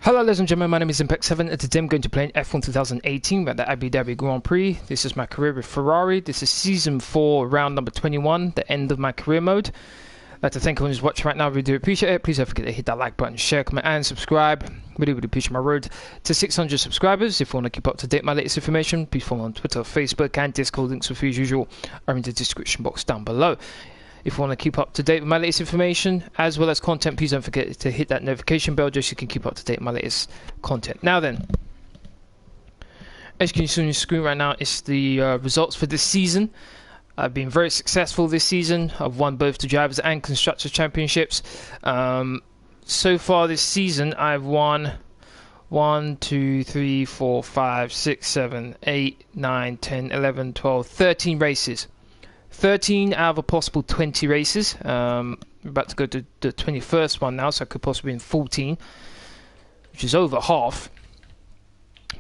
Hello ladies and gentlemen, my name is Impact7 and today I'm going to play in F1 2018 at the Abu Dhabi Grand Prix. This is my career with Ferrari. This is Season 4, round number 21, the end of my career mode. I'd like to thank everyone who's watching right now, I really do appreciate it. Please don't forget to hit that like button, share, comment and subscribe. Really appreciate my road to 600 subscribers. If you want to keep up to date with my latest information, please follow me on Twitter, Facebook and Discord. Links with you as usual are in the description box down below. If you want to keep up to date with my latest information as well as content, please don't forget to hit that notification bell just so you can keep up to date with my latest content. Now then, as you can see on your screen right now, it's the results for this season. I've been very successful this season. I've won both the Drivers and Constructors Championships. So far this season, I've won 1, 2, 3, 4, 5, 6, 7, 8, 9, 10, 11, 12, 13 races. 13 out of a possible 20 races. We're about to go to the 21st one now, so I could possibly be in 14, which is over half.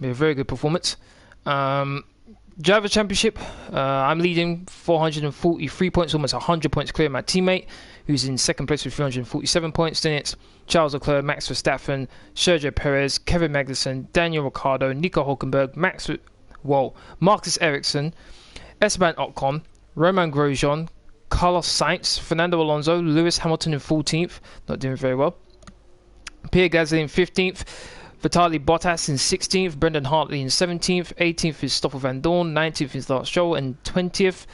Be a very good performance. Driver Championship, I'm leading 443 points, almost 100 points clear of my teammate, who's in second place with 347 points. Then it's Charles Leclerc, Max Verstappen, Sergio Perez, Kevin Magnussen, Daniel Ricciardo, Nico Hulkenberg, Marcus Ericsson, Esteban Ocon, Romain Grosjean, Carlos Sainz, Fernando Alonso, Lewis Hamilton in 14th, not doing very well. Pierre Gasly in 15th, Vitaly Bottas in 16th, Brendan Hartley in 17th, 18th is Stoffel Van Dorn, 19th is Lance Stroll, and 20th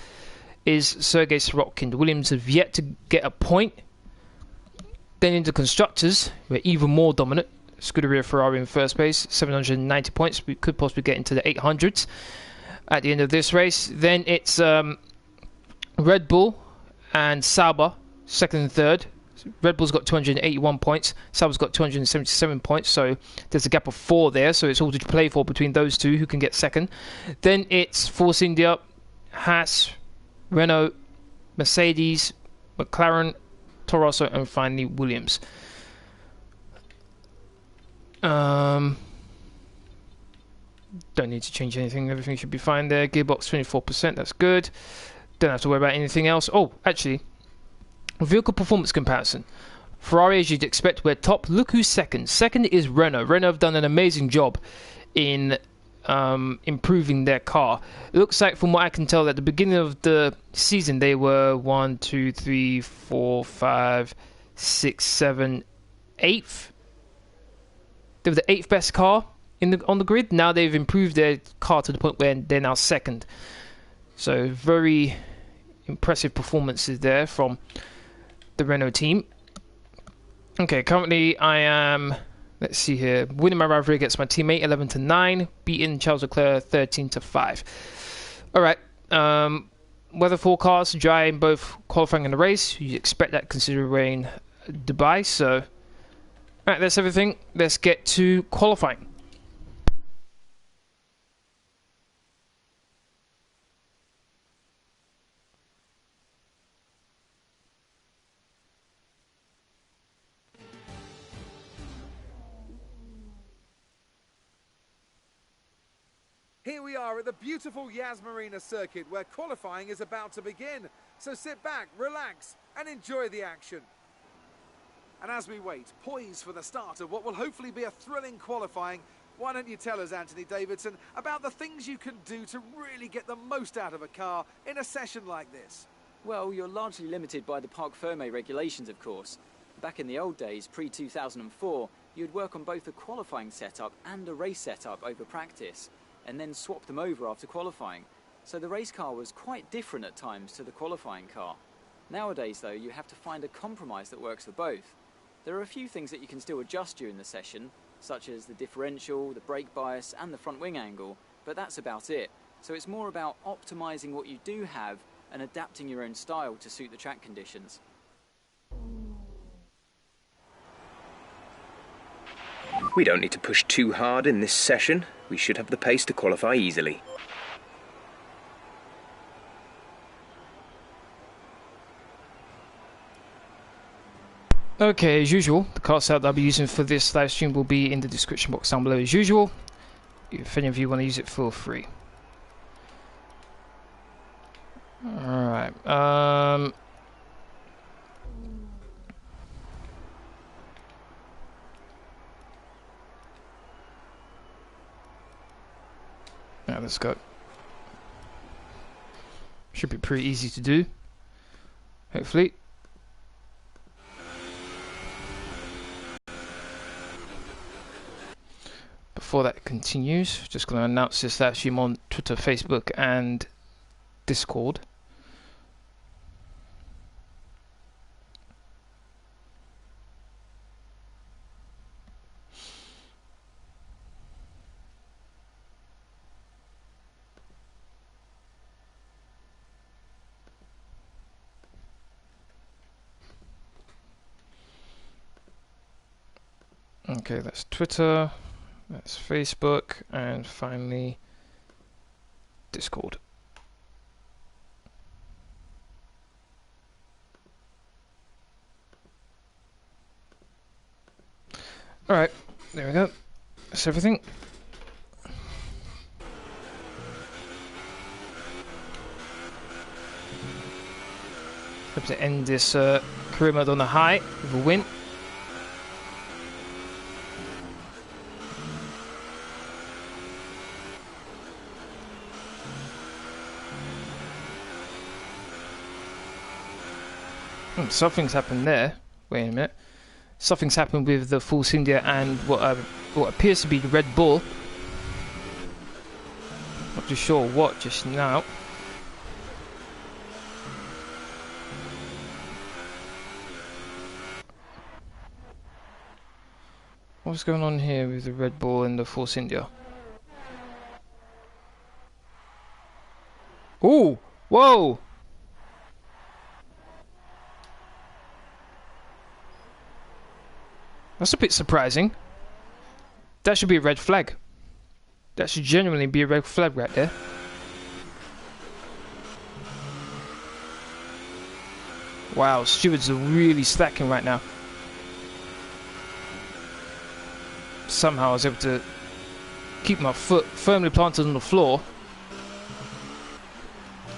is Sergei Sorokin. The Williams have yet to get a point. Then into Constructors, we're even more dominant. Scuderia Ferrari in first place, 790 points. We could possibly get into the 800s at the end of this race. Then it's Red Bull and Sauber, second and third. Red Bull's got 281 points. Sauber's got 277 points. So there's a gap of 4 there. So it's all to play for between those two who can get second. Then it's Force India, Haas, Renault, Mercedes, McLaren, Toro Rosso, and finally Williams. Don't need to change anything. Everything should be fine there. Gearbox 24%. That's good. Don't have to worry about anything else. Oh, actually, vehicle performance comparison. Ferrari, as you'd expect, we're top. Look who's second. Second is Renault. Renault have done an amazing job in improving their car. It looks like, from what I can tell, at the beginning of the season, they were 1, 2, 3, 4, 5, 6, 7, 8th. They were the 8th best car on the grid. Now they've improved their car to the point where they're now second. So very impressive performances there from the Renault team. Okay, currently I am, let's see here, winning my rivalry against my teammate 11-9, beating Charles Leclerc 13-5. Alright, weather forecast, dry in both qualifying and the race. You expect that considering Dubai. So, alright, that's everything. Let's get to qualifying. Here we are at the beautiful Yas Marina circuit where qualifying is about to begin. So sit back, relax and enjoy the action. And as we wait, poised for the start of what will hopefully be a thrilling qualifying, why don't you tell us, Anthony Davidson, about the things you can do to really get the most out of a car in a session like this? Well, you're largely limited by the Parc Fermé regulations, of course. Back in the old days, pre-2004, you'd work on both a qualifying setup and a race setup over practice, and then swap them over after qualifying. So the race car was quite different at times to the qualifying car. Nowadays, though, you have to find a compromise that works for both. There are a few things that you can still adjust during the session, such as the differential, the brake bias, and the front wing angle, but that's about it. So it's more about optimizing what you do have and adapting your own style to suit the track conditions. We don't need to push too hard in this session. We should have the pace to qualify easily. Okay, as usual, the car setup I'll be using for this live stream will be in the description box down below as usual. If any of you want to use it, feel free. Alright, let's go. Should be pretty easy to do, hopefully. Before that continues, just going to announce this that I'm on Twitter, Facebook and Discord. Okay, that's Twitter, that's Facebook, and finally Discord. Alright, there we go. That's everything. Hope to end this career mode on a high with a win. Something's happened there. Wait a minute. Something's happened with the Force India and what appears to be the Red Bull. Not too sure what just now. What's going on here with the Red Bull and the Force India? Ooh! Whoa! That's a bit surprising. That should be a red flag. That should genuinely be a red flag right there. Wow, stewards are really slacking right now. Somehow I was able to keep my foot firmly planted on the floor.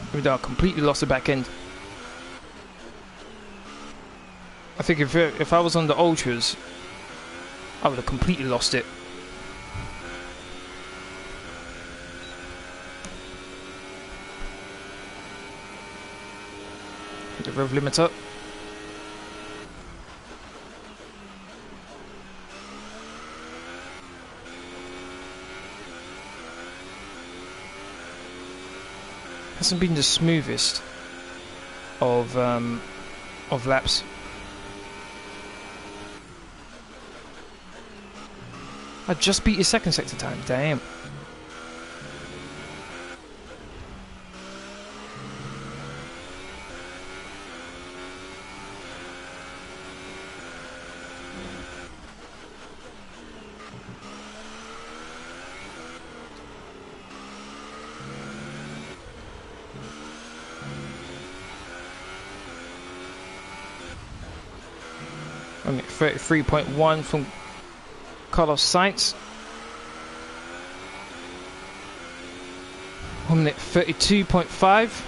Even though I completely lost the back end. I think if I was on the ultras, I would have completely lost it. The rev limiter. Hasn't been the smoothest of laps. I just beat your second sector time, damn. I'm at 33.1 from Carlos Sainz. 1 minute 32.5.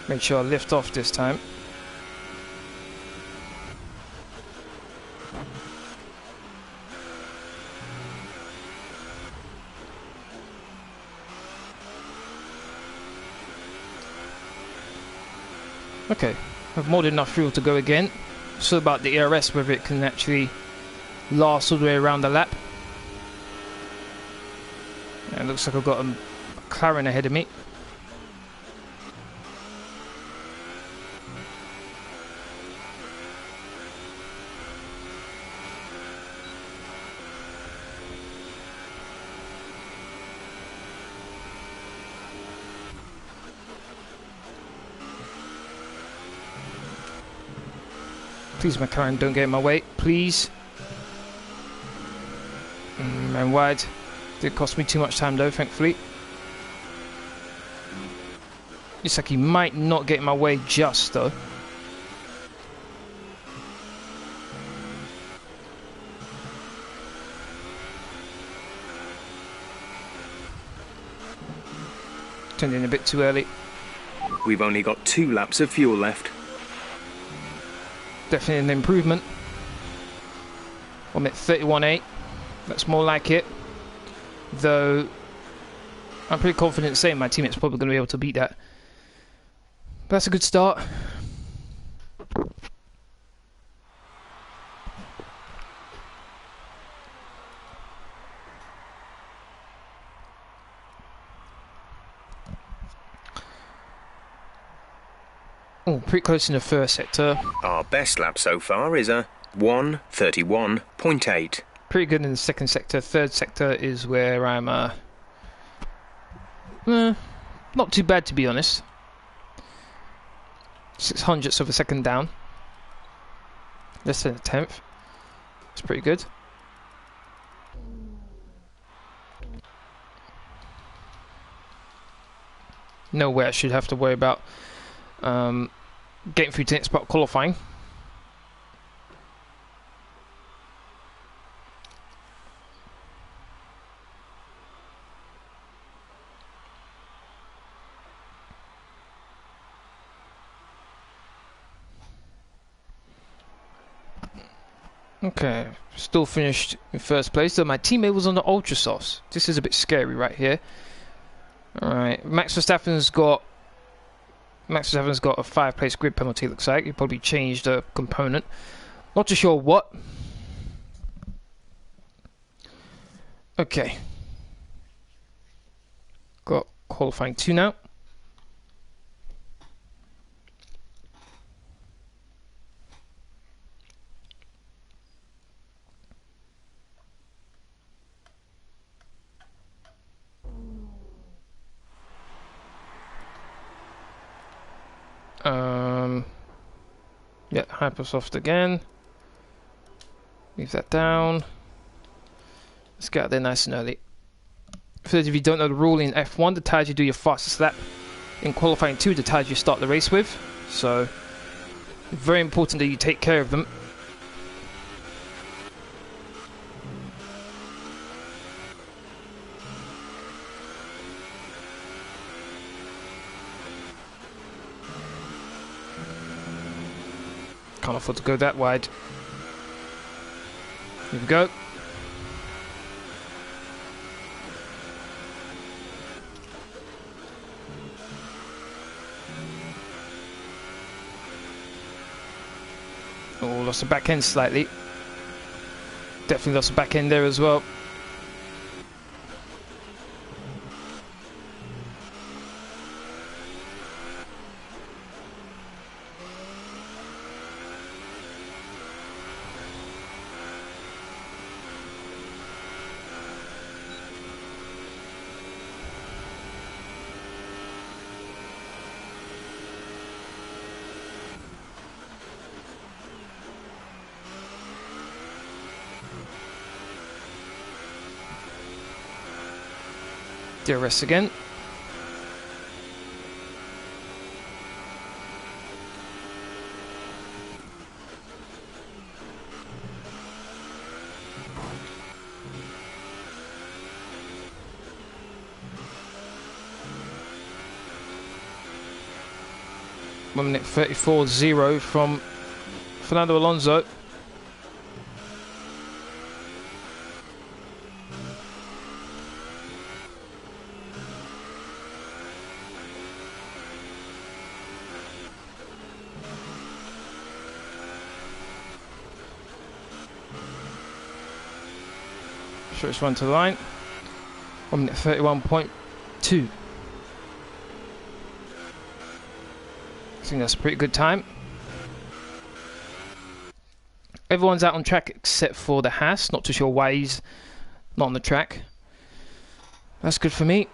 Make sure I lift off this time. Okay, I have more than enough fuel to go again. So about the ERS, whether it can actually last all the way around the lap. And it looks like I've got a McLaren ahead of me. Please, McLaren, don't get in my way, please. And wide. Did cost me too much time though, thankfully. Looks like he might not get in my way just though. Turned in a bit too early. We've only got 2 laps of fuel left. Definitely an improvement. 1 minute 31.8. That's more like it. Though I'm pretty confident saying my teammate's probably going to be able to beat that. But that's a good start. Oh, pretty close in the first sector. Our best lap so far is a 1:31.8. Pretty good in the second sector. Third sector is where I'm not too bad, to be honest. 600ths of a second down. Less than a tenth. It's pretty good. No way I should have to worry about getting through to the next part of qualifying. Okay, still finished in first place, though my teammate was on the ultra softs. This is a bit scary right here. Alright, Max Verstappen's got a 5-place grid penalty, looks like. He probably changed a component. Not too sure what. Okay. Got qualifying 2 now. Yeah, hypersoft again. Leave that down. Let's get out there nice and early. For those of you who don't know the rule in F1, the tyres you do your fastest lap. In qualifying 2, the tyres you start the race with. So, very important that you take care of them. Can't afford to go that wide. Here we go. Oh, lost the back end slightly. Definitely lost the back end there as well. DRS again. One minute 34.0 from Fernando Alonso. Shortest run to the line. 1 minute 31.2. I think that's a pretty good time. Everyone's out on track except for the Haas. Not too sure why he's not on the track. That's good for me.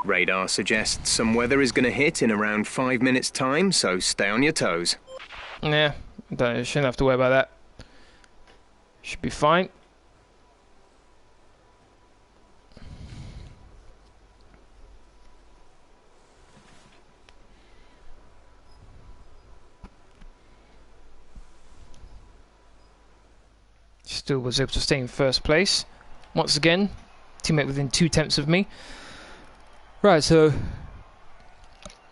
Radar suggests some weather is going to hit in around 5 minutes' time, so stay on your toes. Yeah, shouldn't have to worry about that. Should be fine. Still was able to stay in first place. Once again, teammate within 2 tenths of me. Right, so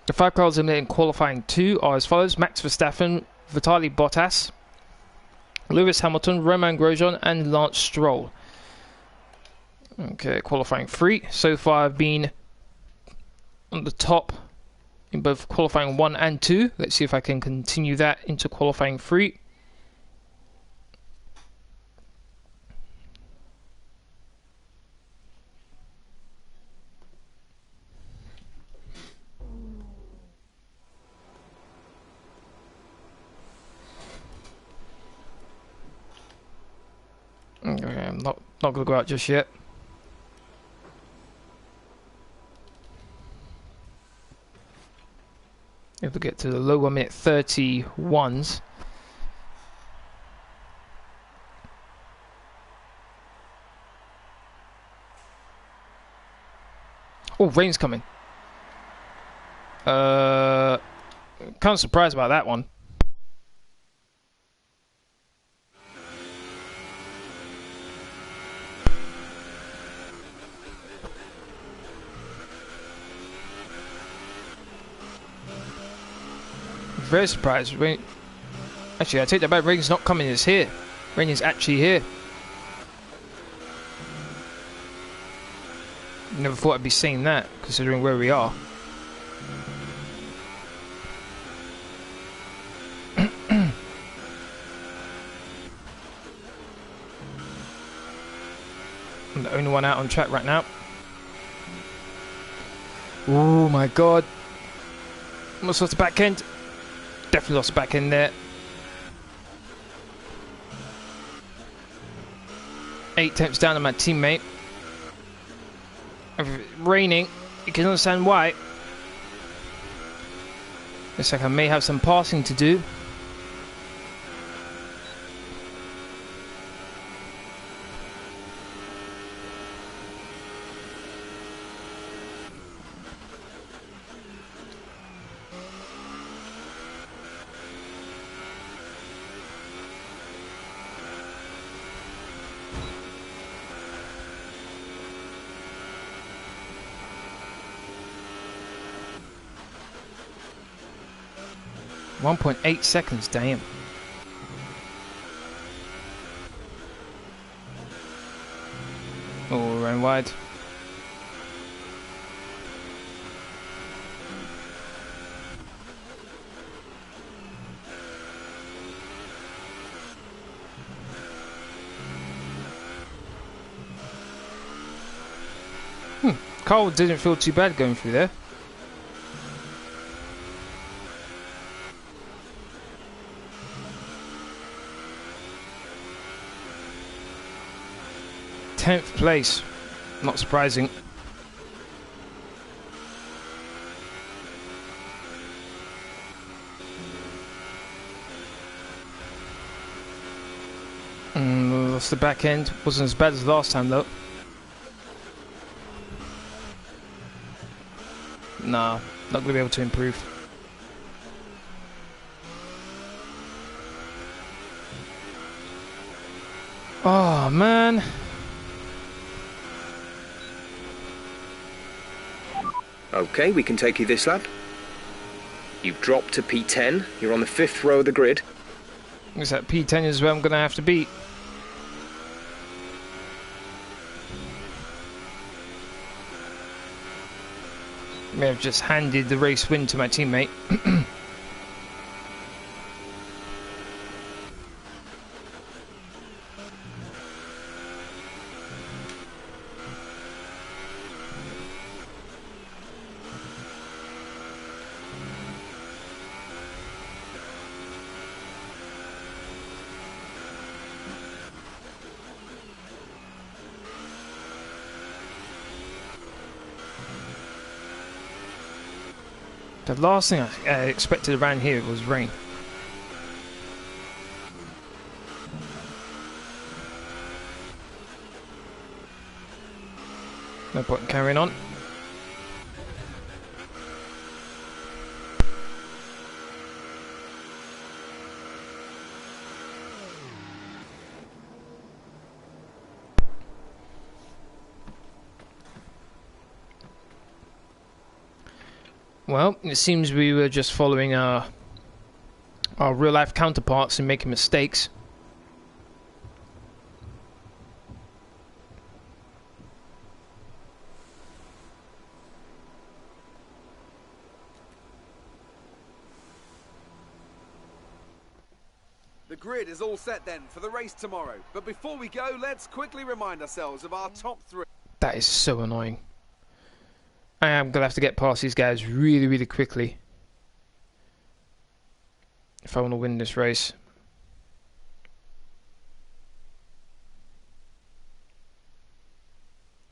the 5 cars in qualifying 2 are as follows. Max Verstappen Vitaly Bottas, Lewis Hamilton, Romain Grosjean, and Lance Stroll. Okay, qualifying 3. So far I've been on the top in both qualifying 1 and 2. Let's see if I can continue that into qualifying 3. Okay, I'm not going to go out just yet. If we get to the low 1 minute 31s. Oh, rain's coming. Kind of surprised about that one. Very surprised. Rain. Actually, I take that back. Rain's not coming. It's here. Rain is actually here. Never thought I'd be saying that, considering where we are. I'm the only one out on track right now. Oh my god. Almost lost the back end. Definitely lost the back end there. 8 tenths down on my teammate. Raining. You can understand why. Looks like I may have some passing to do. .8 seconds, damn. Oh, ran wide. Carl didn't feel too bad going through there. Tenth place, not surprising. Lost the back end. Wasn't as bad as last time though. Nah, not gonna be able to improve. Oh man. Okay, we can take you this lap. You've dropped to P10. You're on the 5th row of the grid. Looks like P10 is where I'm going to have to beat. May have just handed the race win to my teammate. The last thing I expected around here was rain. No point in carrying on. Well, it seems we were just following our our real life counterparts and making mistakes. The grid is all set then for the race tomorrow. But before we go, let's quickly remind ourselves of our top 3. That is so annoying. I am going to have to get past these guys really, really quickly if I want to win this race.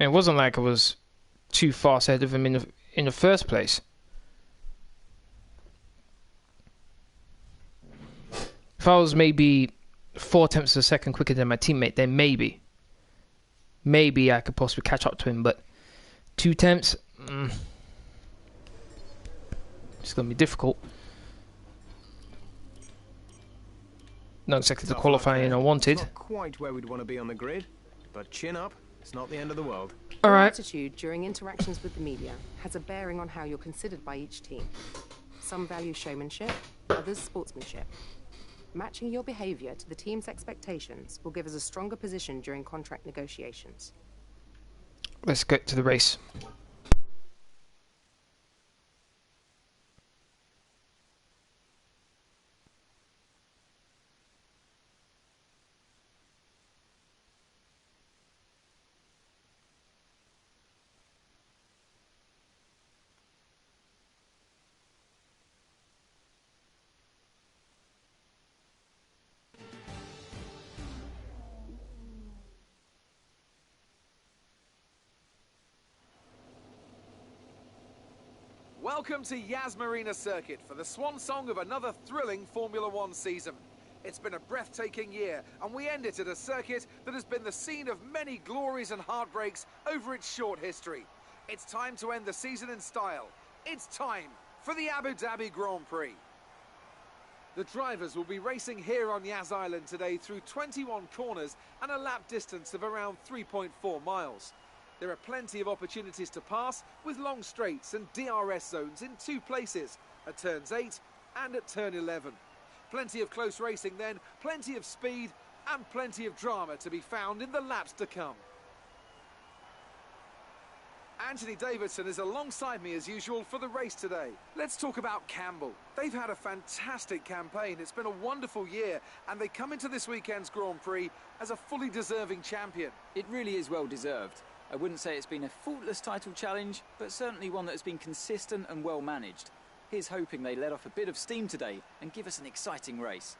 And it wasn't like I was too fast ahead of him in the first place. If I was maybe 4 tenths of a second quicker than my teammate, then maybe I could possibly catch up to him, but 2 tenths, it's going to be difficult. Not exactly the qualifying I wanted. Not quite where we'd want to be on the grid, but chin up, it's not the end of the world. All Your right. attitude during interactions with the media has a bearing on how you're considered by each team. Some value showmanship, others sportsmanship. Matching your behaviour to the team's expectations will give us a stronger position during contract negotiations. Let's get to the race. Welcome to Yas Marina Circuit for the swan song of another thrilling Formula One season. It's been a breathtaking year, and we end it at a circuit that has been the scene of many glories and heartbreaks over its short history. It's time to end the season in style. It's time for the Abu Dhabi Grand Prix. The drivers will be racing here on Yas Island today through 21 corners and a lap distance of around 3.4 miles. There are plenty of opportunities to pass with long straights and DRS zones in 2 places, at turns 8 and at turn 11. Plenty of close racing then, plenty of speed and plenty of drama to be found in the laps to come. Anthony Davidson is alongside me as usual for the race today. Let's talk about Camber. They've had a fantastic campaign. It's been a wonderful year, and they come into this weekend's Grand Prix as a fully deserving champion. It really is well deserved. I wouldn't say it's been a faultless title challenge, but certainly one that has been consistent and well managed. Here's hoping they let off a bit of steam today and give us an exciting race.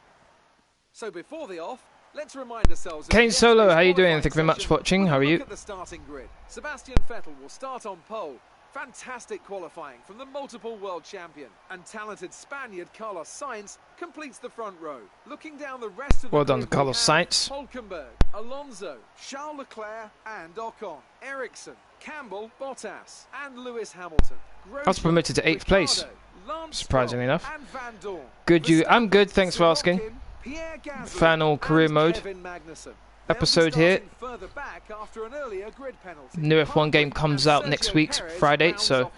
So before the off, let's remind ourselves... Kane Solo, how are you doing? Thank you very much for watching. How are you? Look at the starting grid. Sebastian Vettel will start on pole. Fantastic qualifying from the multiple world champion. And talented Spaniard Carlos Sainz completes the front row. Looking down the rest of the Well done, grid, Carlos Sainz. Hülkenberg, Alonso, Charles Leclerc and Ocon, Ericsson, Campbell, Bottas and Lewis Hamilton. I was promoted to 8th place, Lance surprisingly Stroll enough. and Van Dorn. Good, you. I'm good, thanks for Sorokin, asking. Pierre Gasly Final career and mode Kevin Magnussen. episode here. Further back after an earlier grid penalty. New F1 game comes out next week, Friday, so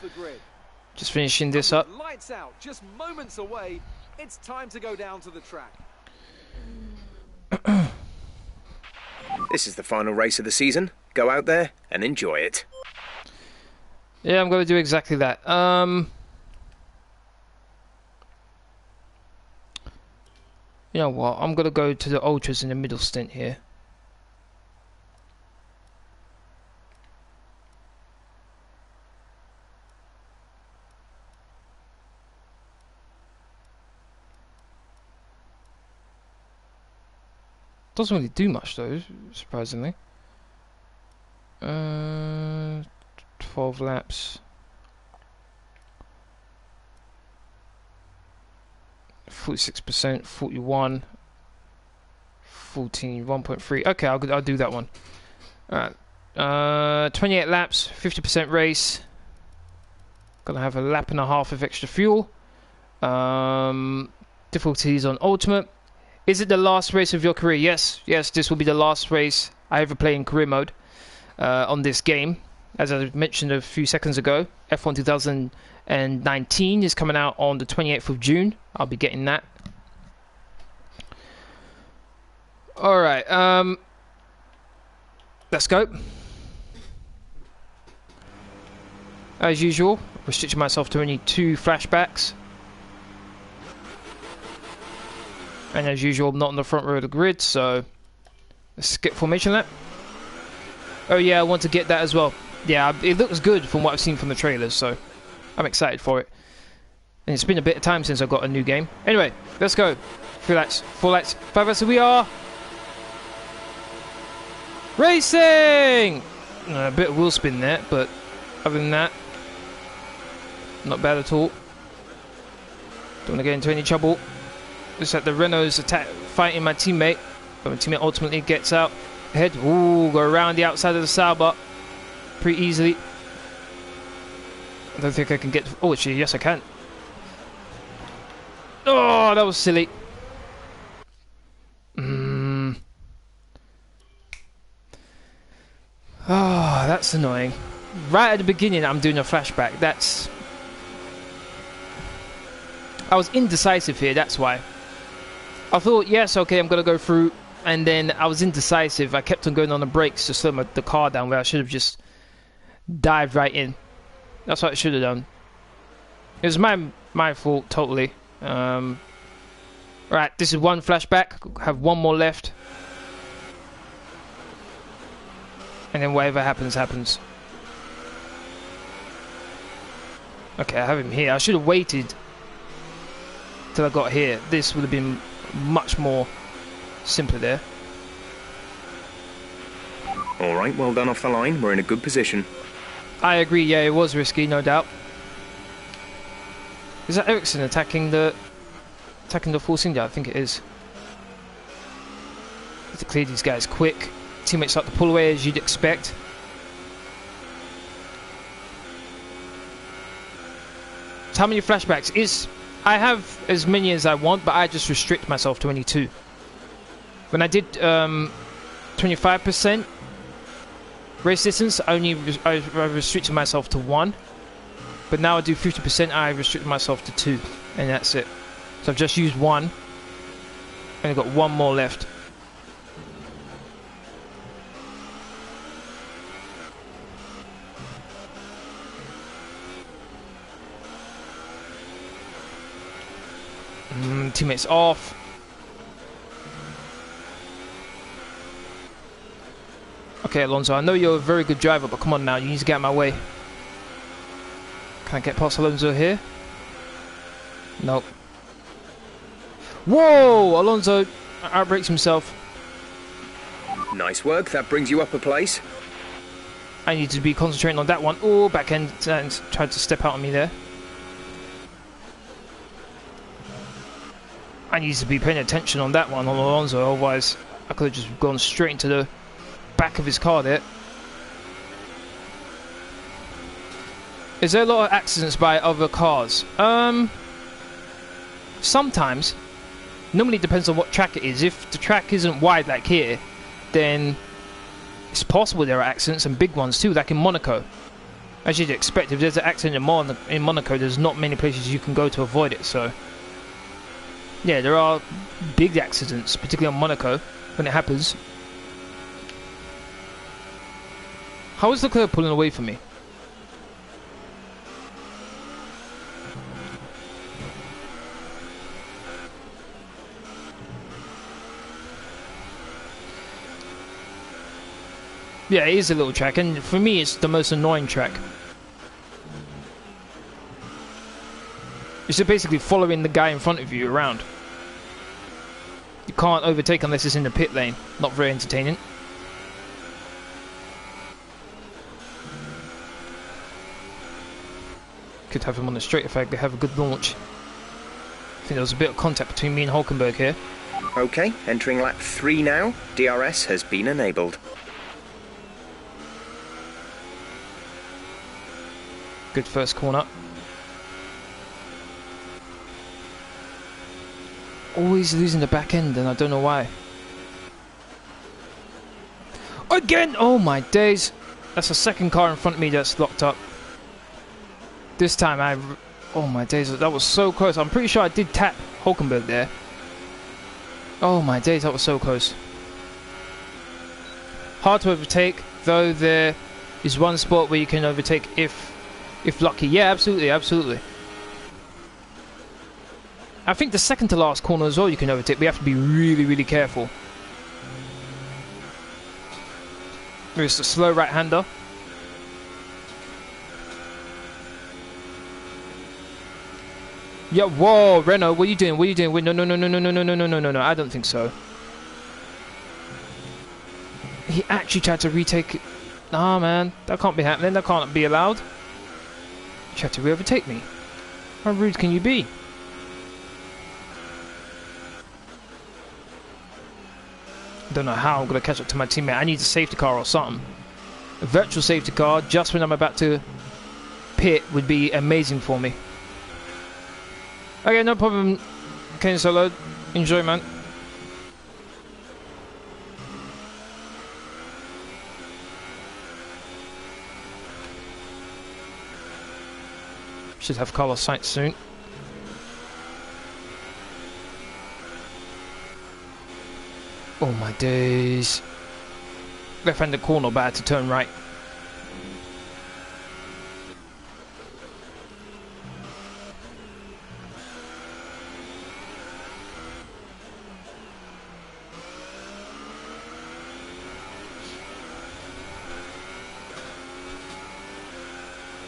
just finishing this up. Lights out, just moments away. It's time to go down to the track. This is the final race of the season. Go out there and enjoy it. Yeah, I'm going to do exactly that. You know what? I'm going to go to the ultras in the middle stint here. Doesn't really do much though, surprisingly. 12 laps. 46%, 41, 14, 1.3. Okay, I'll do that one. Alright. 28 laps, 50% race. Gonna have a lap and a half of extra fuel. Difficulties on ultimate. Is it the last race of your career? Yes, this will be the last race I ever play in career mode on this game. As I mentioned a few seconds ago, F1 2019 is coming out on the 28th of June. I'll be getting that. Alright, let's go. As usual, restricting myself to only 2 flashbacks. And as usual, I'm not on the front row of the grid, so let's skip formation lap. Oh yeah, I want to get that as well. Yeah, it looks good from what I've seen from the trailers, so I'm excited for it. And it's been a bit of time since I got a new game. Anyway, let's go. 3 laps, 4 laps, 5 laps, we are racing! A bit of wheel spin there, but other than that, not bad at all. Don't want to get into any trouble. Looks like the Renault's fighting my teammate, but my teammate ultimately gets out ahead. Ooh, go around the outside of the Sauber pretty easily. I don't think I can get... Oh, actually, yes I can. Oh, that was silly. Oh, that's annoying. Right at the beginning, I'm doing a flashback. That's... I was indecisive here, that's why. I thought, yes, okay, I'm going to go through. And then I was indecisive. I kept on going on the brakes to slow the car down where I should have just dived right in. That's what I should have done. It was my fault, totally. Right, this is 1 flashback. Have 1 more left. And then whatever happens, happens. Okay, I have him here. I should have waited till I got here. This would have been much more simpler there. Alright, well done off the line. We're in a good position. I agree, yeah, it was risky, no doubt. Is that Ericsson attacking the Force India? I think it is. Have to clear these guys quick. Teammates start to pull away as you'd expect. So how many flashbacks? I have as many as I want, but I just restrict myself to only 2. When I did 25% race distance, I restricted myself to 1. But now I do 50%, I restrict myself to 2. And that's it. So I've just used 1. And I've got 1 more left. Teammates off. Okay, Alonso, I know you're a very good driver, but come on now, you need to get out of my way. Can I get past Alonso here? Nope. Whoa! Alonso outbrakes himself. Nice work, that brings you up a place. I need to be concentrating on that one. Oh, back end and tried to step out on me there. I need to be paying attention on that one on Alonso, otherwise I could have just gone straight into the back of his car there. Is there a lot of accidents by other cars? Sometimes. Normally it depends on what track it is. If the track isn't wide like here, then it's possible there are accidents, and big ones too, like in Monaco. As you'd expect, if there's an accident in Monaco, there's not many places you can go to avoid it, so... Yeah, there are big accidents, particularly on Monaco, when it happens. How is Leclerc pulling away from me? Yeah, it is a little track, and for me it's the most annoying track. It's just basically following the guy in front of you around. You can't overtake unless it's in the pit lane. Not very entertaining. Could have him on the straight if I could have a good launch. I think there was a bit of contact between me and Hulkenberg here. Okay, entering lap 3 now. DRS has been enabled. Good first corner. Always losing the back end, and I don't know why. Again! Oh my days! That's the second car in front of me that's locked up. This time oh my days, that was so close. I'm pretty sure I did tap Hulkenberg there. Oh my days, that was so close. Hard to overtake, though there is one spot where you can overtake if lucky. Yeah, absolutely, absolutely. I think the second to last corner as well you can overtake, but you have to be really, really careful. There's a slow right-hander. Yeah, whoa, Renault, what are you doing? What are you doing? Wait, no, no, no, no, no, no, no, no, no, no, no, no, I don't think so. He actually tried to retake it. Nah, man, that can't be happening. That can't be allowed. You tried to re-overtake me. How rude can you be? Don't know how I'm going to catch up to my teammate. I need a safety car or something. A virtual safety car just when I'm about to pit would be amazing for me. Okay, no problem, Kane Solo. Enjoy, man. Should have colour sight soon. Oh my days. Left-handed corner, but I had to turn right.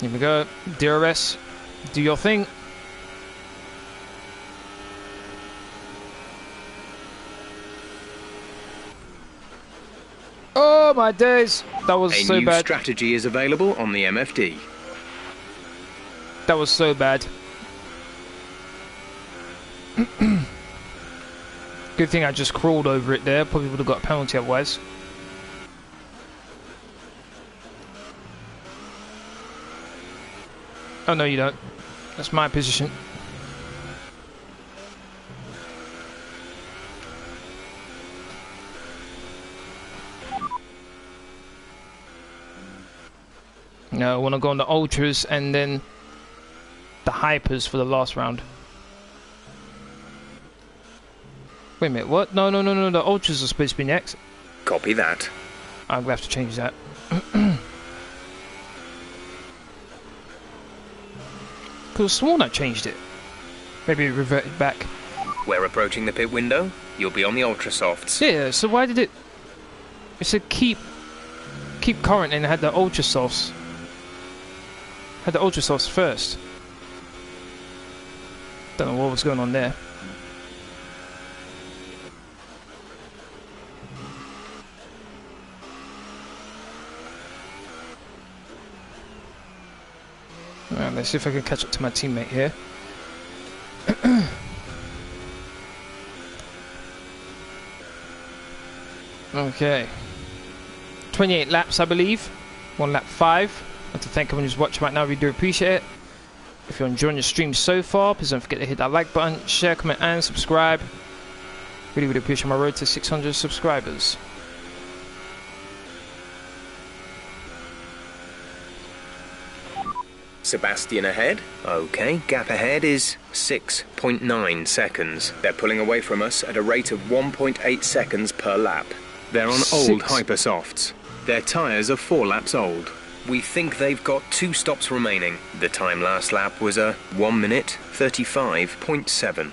Here we go. DRS, do your thing. Oh my days, that was so bad. A new strategy is available on the MFD. That was so bad. Good thing I just crawled over it there. Probably would have got a penalty otherwise. Oh no, you don't. That's my position. No, I want to go on the ultras and then the hypers for the last round. Wait a minute, what? No, no, no, no, the ultras are supposed to be next. Copy that. I'm gonna have to change that. Could have sworn I changed it. Maybe it reverted back. We're approaching the pit window. You'll be on the ultra softs. Yeah, so why did it... It said keep current and it had the ultra softs. Had the ultra softs first. Don't know what was going on there. Alright, let's see if I can catch up to my teammate here. Okay. 28 laps, I believe. 1 lap 5. I'd like to thank everyone who's watching right now. We do appreciate it. If you're enjoying the stream so far, please don't forget to hit that like button, share, comment, and subscribe. Really, really appreciate my road to 600 subscribers. Sebastian ahead. Okay, gap ahead is 6.9 seconds. They're pulling away from us at a rate of 1.8 seconds per lap. They're on old hypersofts. Their tyres are 4 laps old. We think they've got 2 stops remaining. The time last lap was a 1 minute 35.7.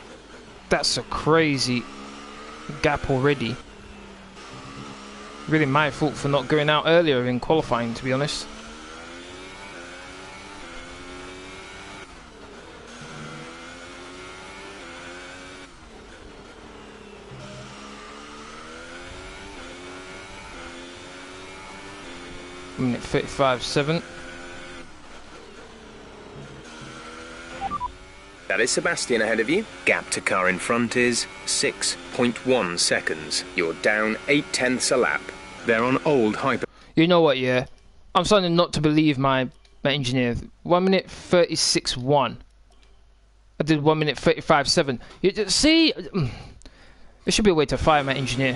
That's a crazy gap already. Really my fault for not going out earlier in qualifying, to be honest. Minute 35.7. That is Sebastian ahead of you. Gap to car in front is 6.1 seconds. You're down 0.8 a lap. They're on old hyper. You know what, yeah? I'm starting not to believe my engineer. 1 minute 36.1. I did 1 minute 35.7. You just see? There should be a way to fire my engineer.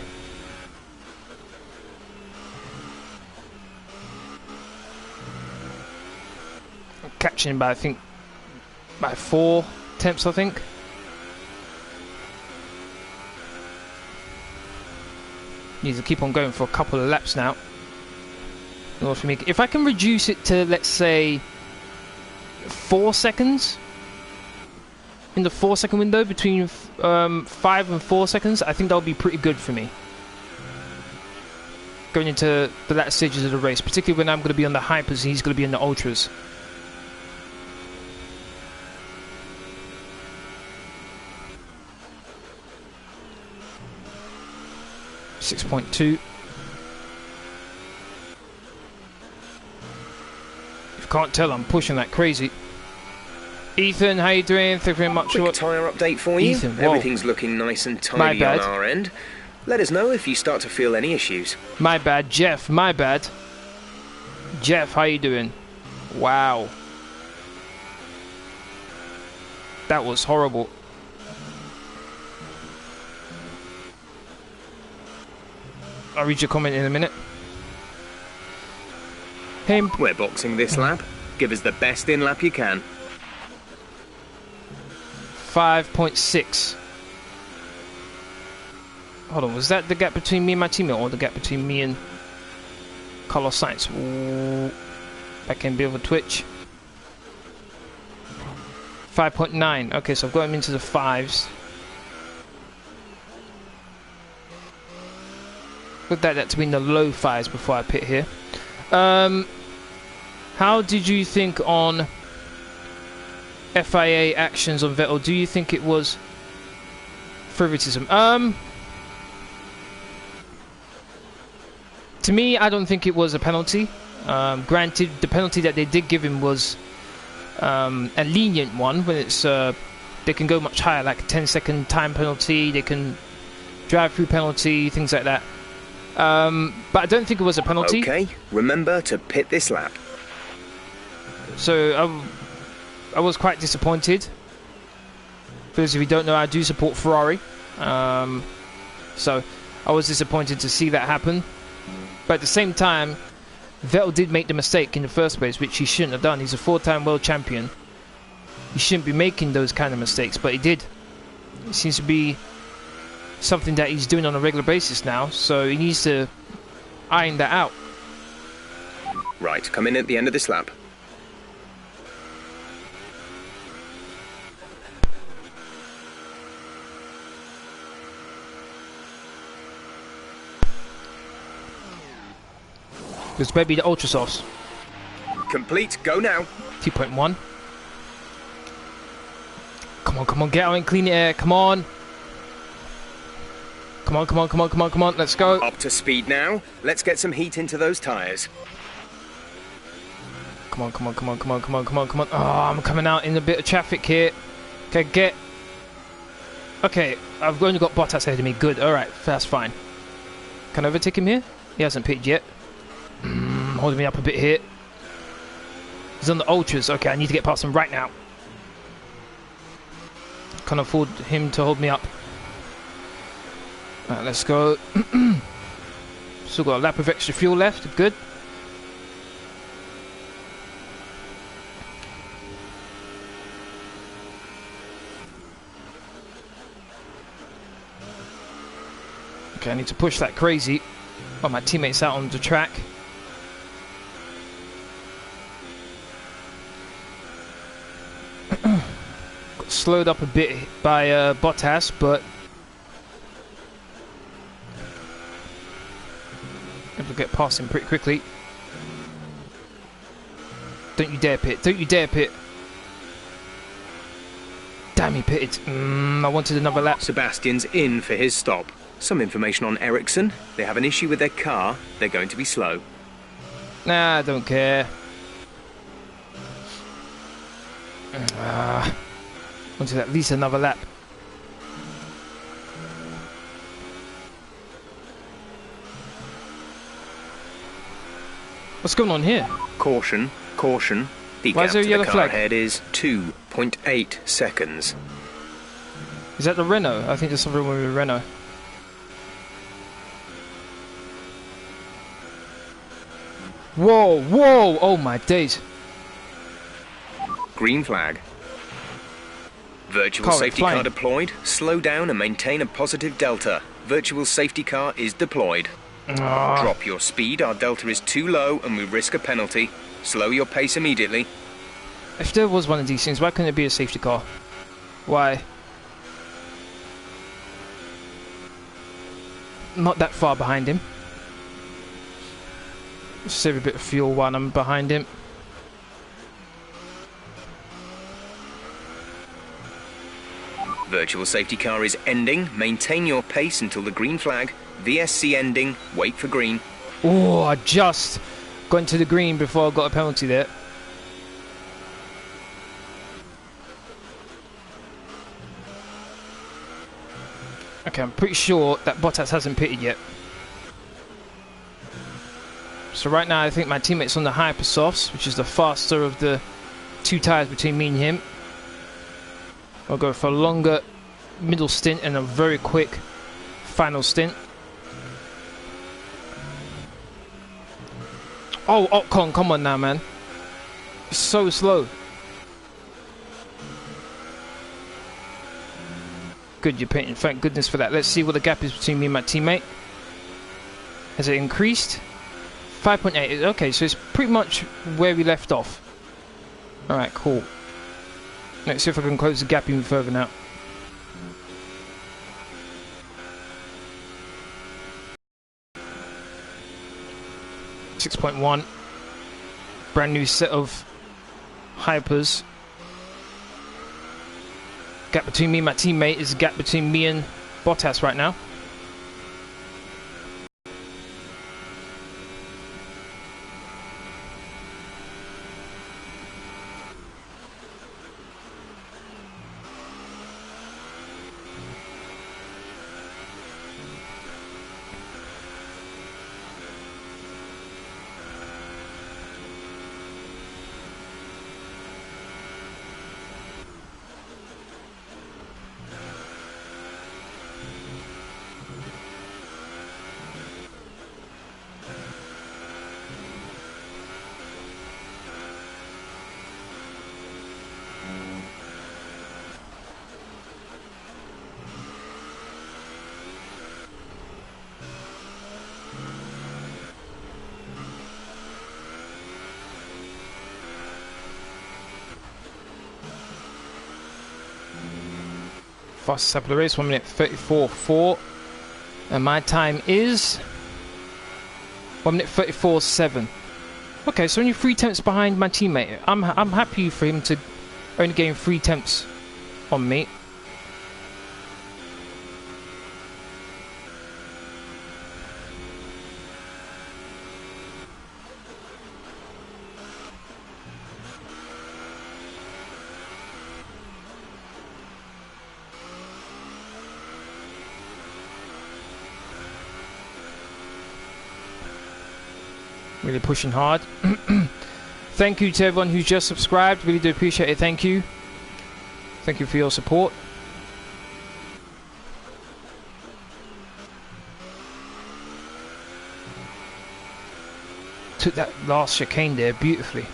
Catching him by, I think, by 4 attempts, I think. Needs to keep on going for a couple of laps now. for me. If I can reduce it to, let's say, 4 seconds, in the 4 second window between 5 and 4 seconds, I think that would be pretty good for me. Going into the latter stages of the race, particularly when I'm going to be on the hypers and he's going to be in the ultras. .2. If you can't tell, I'm pushing that crazy. Ethan, how you doing? Thank you very much. Quick tyre update for you. Ethan, everything's looking nice and tidy on our end. Let us know if you start to feel any issues. My bad, Jeff. My bad. Jeff, how you doing? Wow. That was horrible. I'll read your comment in a minute. Hey, we're boxing this lap. Give us the best in lap you can. 5.6. Hold on, was that the gap between me and my teammate, or the gap between me and Carlos Sainz? Ooh, back in a bit of a twitch. 5.9. Okay, so I've got him into the 5s. Look at that to be in the low 5s before I pit here. How did you think on FIA actions on Vettel? Do you think it was favoritism? To me, I don't think it was a penalty. Granted, the penalty that they did give him was a lenient one. When it's they can go much higher, like a 10-second time penalty. They can drive-through penalty, things like that. But I don't think it was a penalty. Okay, remember to pit this lap. So I was quite disappointed. For those of you who don't know, I do support Ferrari. So I was disappointed to see that happen. But at the same time, Vettel did make the mistake in the first place, which he shouldn't have done. He's a 4-time world champion. He shouldn't be making those kind of mistakes, but he did. It seems to be something that he's doing on a regular basis now, so he needs to iron that out. Right, come in at the end of this lap. This may be the Ultra Sauce. Complete, go now. 2.1. Come on, come on, get out and clean the air, come on. Come on, come on, come on, come on, come on, let's go. Up to speed now. Let's get some heat into those tyres. Come on, come on, come on, come on, come on, come on, come on. Oh, I'm coming out in a bit of traffic here. Okay, get... Okay, I've only got Bottas ahead of me. Good, alright, that's fine. Can I overtake him here? He hasn't pitted yet. Holding me up a bit here. He's on the Ultras. Okay, I need to get past him right now. Can't afford him to hold me up. Alright, let's go. Still got a lap of extra fuel left. Good. Okay, I need to push that crazy. Oh, my teammate's out on the track. Got slowed up a bit by Bottas, but able to get past him pretty quickly. Don't you dare pit! Don't you dare pit! Damn, he pitted. I wanted another lap. Sebastian's in for his stop. Some information on Ericsson. They have an issue with their car. They're going to be slow. Nah, I don't care. Wanted at least another lap. What's going on here? Caution, caution. The Why gap is there a to yellow the car flag? ahead is 2.8 seconds. Is that the Renault? I think there's something with the Renault. Whoa, whoa! Oh my days. Green flag. Virtual Car safety flying. car deployed. Slow down and maintain a positive delta. Virtual safety car is deployed. Drop your speed, our delta is too low and we risk a penalty. Slow your pace immediately. If there was one of these things, why couldn't it be a safety car? Why? Not that far behind him. Save a bit of fuel while I'm behind him. Virtual safety car is ending. Maintain your pace until the green flag. VSC ending. Wait for green. Oh, I just got into the green before I got a penalty there. Okay, I'm pretty sure that Bottas hasn't pitted yet. So right now I think my teammate's on the hypersofts, which is the faster of the two tyres between me and him. I'll go for a longer middle stint and a very quick final stint. Oh, Ocon, come on now, man. It's so slow. Good, you're painting. Thank goodness for that. Let's see what the gap is between me and my teammate. Has it increased? 5.8. Okay, so it's pretty much where we left off. Alright, cool. Let's see if I can close the gap even further now. .1. Brand new set of hypers. Gap between me and my teammate is a gap between me and Bottas right now. Fastest lap of the race, 1 minute 34.4, and my time is 1 minute 34.7. Okay, so only 3 tenths behind my teammate. I'm happy for him to only gain 3 tenths on me. Really pushing hard. Thank you to everyone who's just subscribed. Really do appreciate it. Thank you. Thank you for your support. Took that last chicane there beautifully.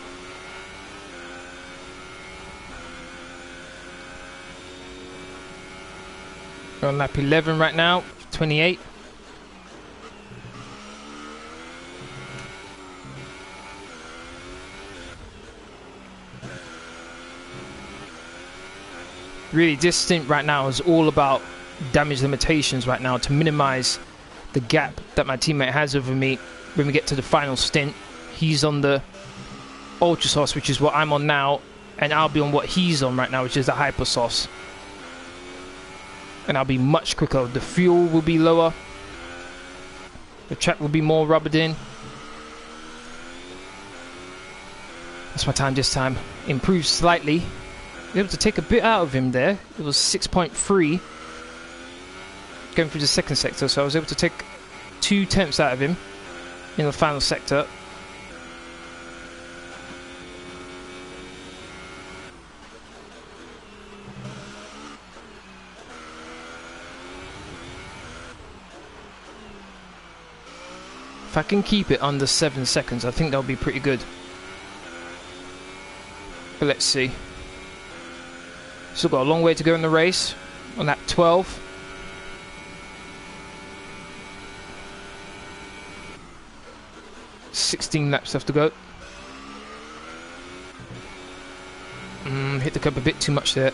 We're on lap 11 right now. 28. Really, this stint right now is all about damage limitations right now to minimize the gap that my teammate has over me when we get to the final stint. He's on the ultra sauce, which is what I'm on now, and I'll be on what he's on right now, which is the hyper sauce. And I'll be much quicker. The fuel will be lower. The track will be more rubbered in. That's my time this time. Improved slightly. Able to take a bit out of him there. It was 6.3 going through the second sector, so I was able to take 2 tenths out of him in the final sector. If I can keep it under 7 seconds, I think that'll be pretty good. But let's see. Still got a long way to go in the race. On lap 12. 16 laps left to go. Hit the curb a bit too much there.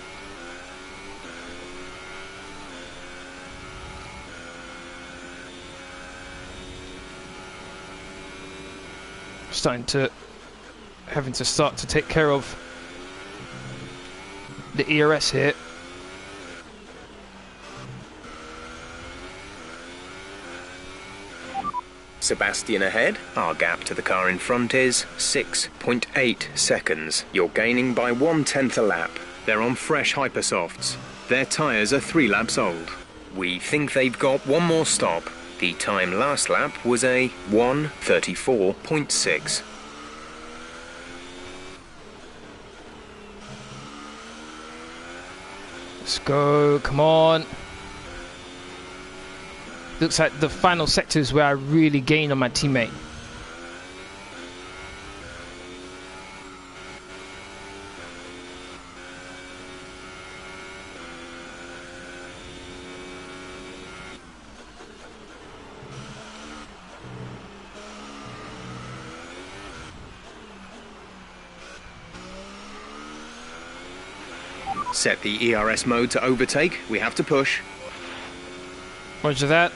Having to start to take care of the ERS here. Sebastian ahead. Our gap to the car in front is 6.8 seconds. You're gaining by 1/10 a lap. They're on fresh hypersofts. Their tyres are 3 laps old. We think they've got one more stop. The time last lap was a 1:34.6. Let's go, come on. Looks like the final sector is where I really gain on my teammate. Set the ERS mode to overtake. We have to push. Roger that.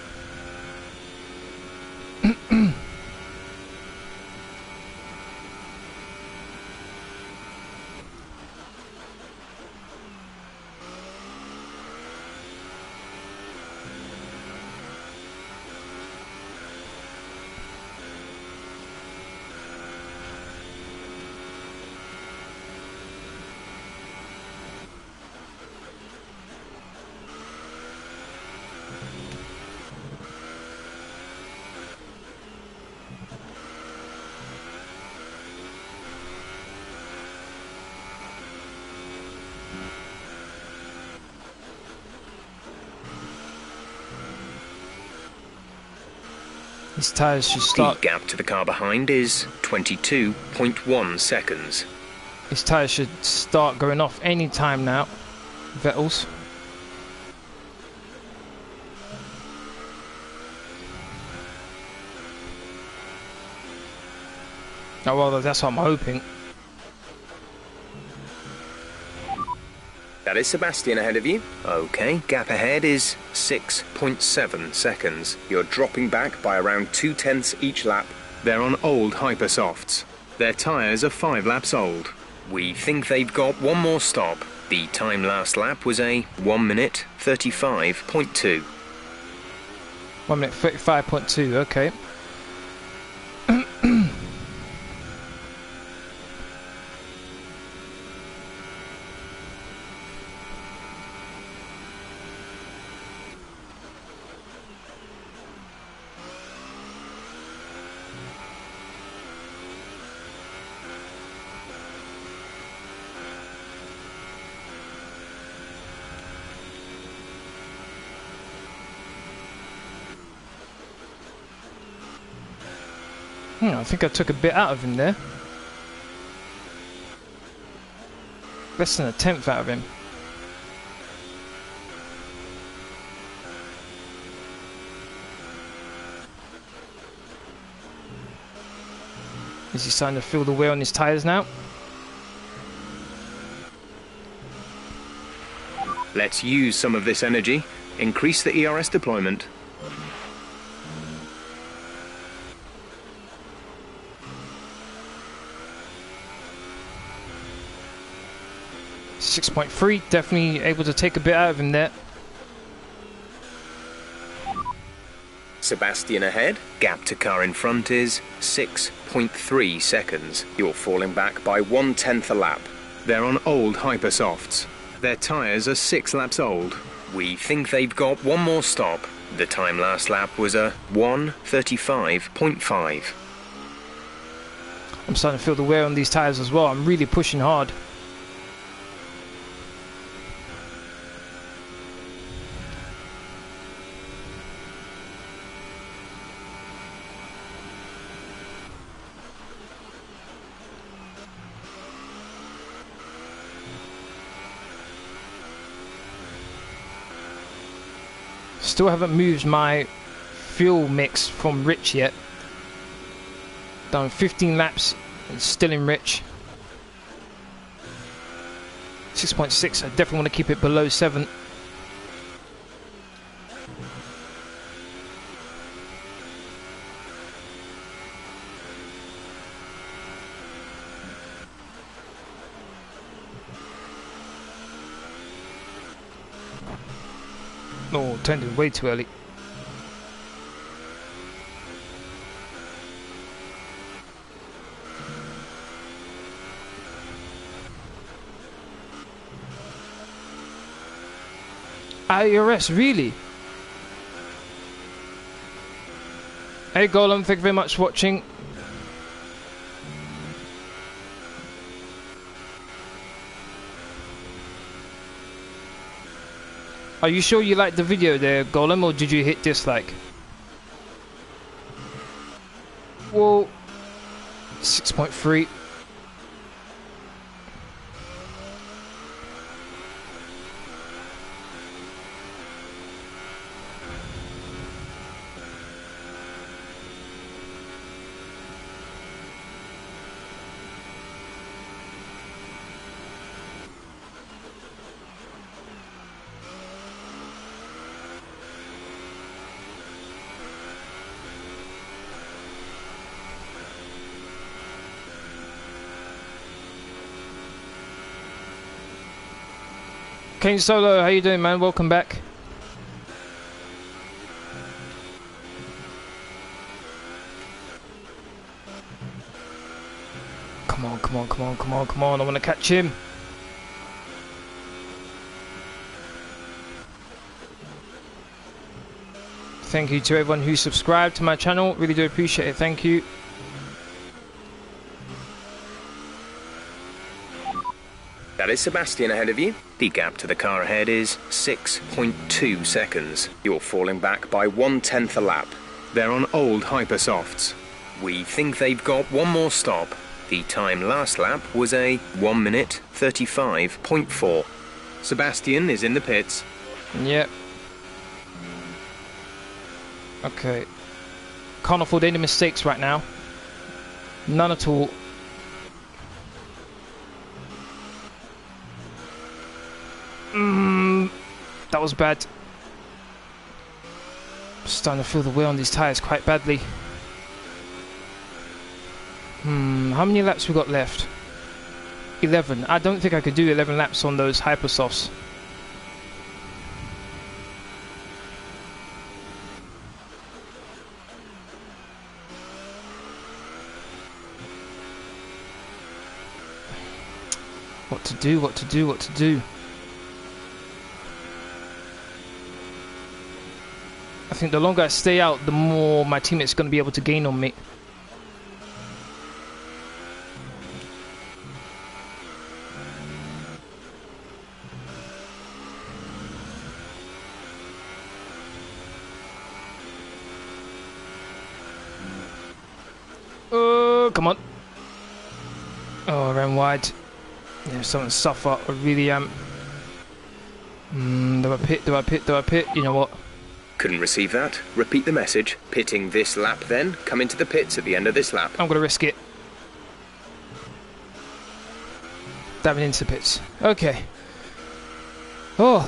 These tyres should start. The gap to the car behind is 22.1 seconds. These tyres should start going off any time now. Vettel's. Oh well, that's what I'm hoping. That is Sebastian ahead of you. Okay, gap ahead is 6.7 seconds. You're dropping back by around 2/10 each lap. They're on old hypersofts. Their tyres are 5 laps old. We think they've got one more stop. The time last lap was a 1:35.2. 1:35.2, okay. I think I took a bit out of him there. Less than a 10th out of him. Is he starting to feel the wear on his tyres now? Let's use some of this energy. Increase the ERS deployment. 6.3, definitely able to take a bit out of him there. Sebastian ahead. Gap to car in front is 6.3 seconds. You're falling back by 1/10 a lap. They're on old hypersofts. Their tyres are 6 laps old. We think they've got one more stop. The time last lap was a 1:35.5. I'm starting to feel the wear on these tyres as well. I'm really pushing hard. Still haven't moved my fuel mix from Rich yet. Done 15 laps and still in rich. 6.6, I definitely want to keep it below 7. Oh, turned it way too early. IRS, really? Hey Golem, thank you very much for watching. Are you sure you liked the video there, Golem, or did you hit dislike? Whoa. 6.3. Kane Solo, how you doing, man? Welcome back. Come on, come on, come on, come on, come on. I want to catch him. Thank you to everyone who subscribed to my channel. Really do appreciate it. Thank you. That is Sebastian ahead of you. The gap to the car ahead is 6.2 seconds. You're falling back by 1/10 a lap. They're on old hypersofts. We think they've got one more stop. The time last lap was a 1 minute 35.4. Sebastian is in the pits. Yep. Okay. Can't afford any mistakes right now. None at all. That was bad. Starting to feel the wear on these tyres quite badly. How many laps we got left? 11. I don't think I could do 11 laps on those hypersofts. What to do, what to do, what to do. I think the longer I stay out, the more my teammate's going to be able to gain on me. Oh, come on. Oh, I ran wide. Yeah, someone suffer. I really am. Do I pit? Do I pit? Do I pit? You know what? Couldn't receive that. Repeat the message. Pitting this lap then. Come into the pits at the end of this lap. I'm going to risk it. Diving into the pits. Okay. Oh.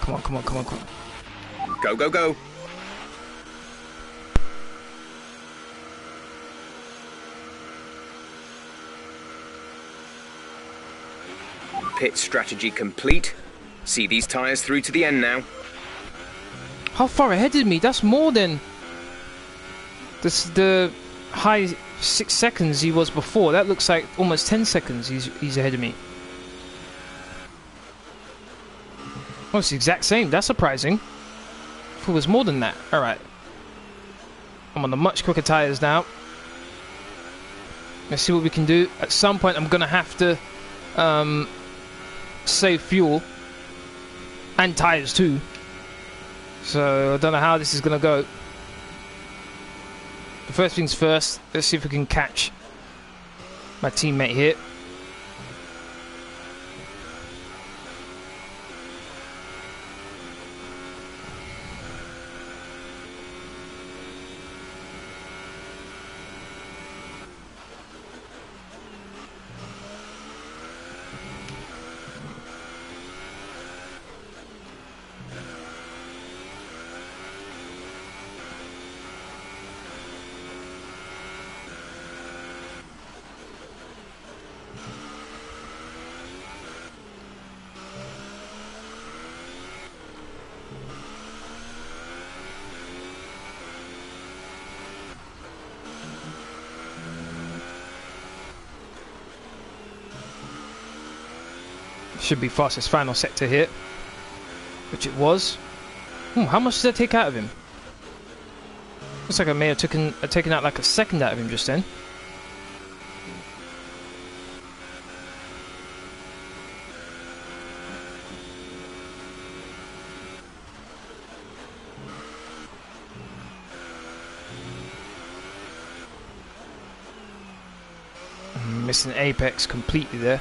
Come on, come on, come on, come on. Go, go, go. Pit strategy complete. See these tyres through to the end now. How far ahead of me? That's more than the high 6 seconds he was before. That looks like almost 10 seconds he's ahead of me. Oh, it's the exact same. That's surprising. I thought it was more than that. Alright. I'm on the much quicker tyres now. Let's see what we can do. At some point I'm going to have to save fuel and tyres too, so I don't know how this is gonna go. The first things first, let's see if we can catch my teammate here. Should be fastest final sector here, which it was. How much did I take out of him? Looks like I may have taken out like a second out of him just then. Missing apex completely there.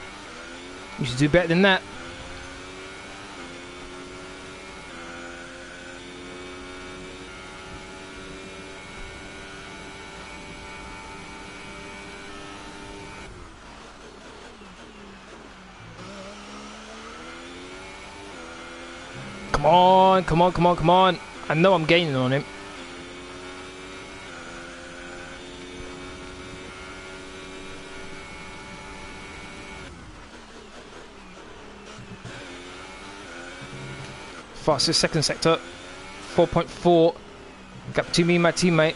You should do better than that. Come on, come on, come on, come on. I know I'm gaining on him. Fastest second sector, 4.4. Gap between me and my teammate.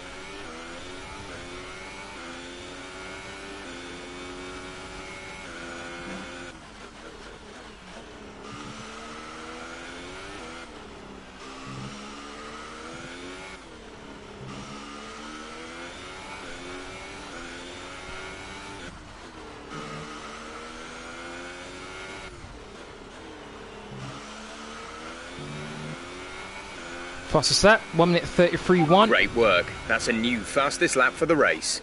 Fastest lap, 1 minute 33.1. Great work. That's a new fastest lap for the race.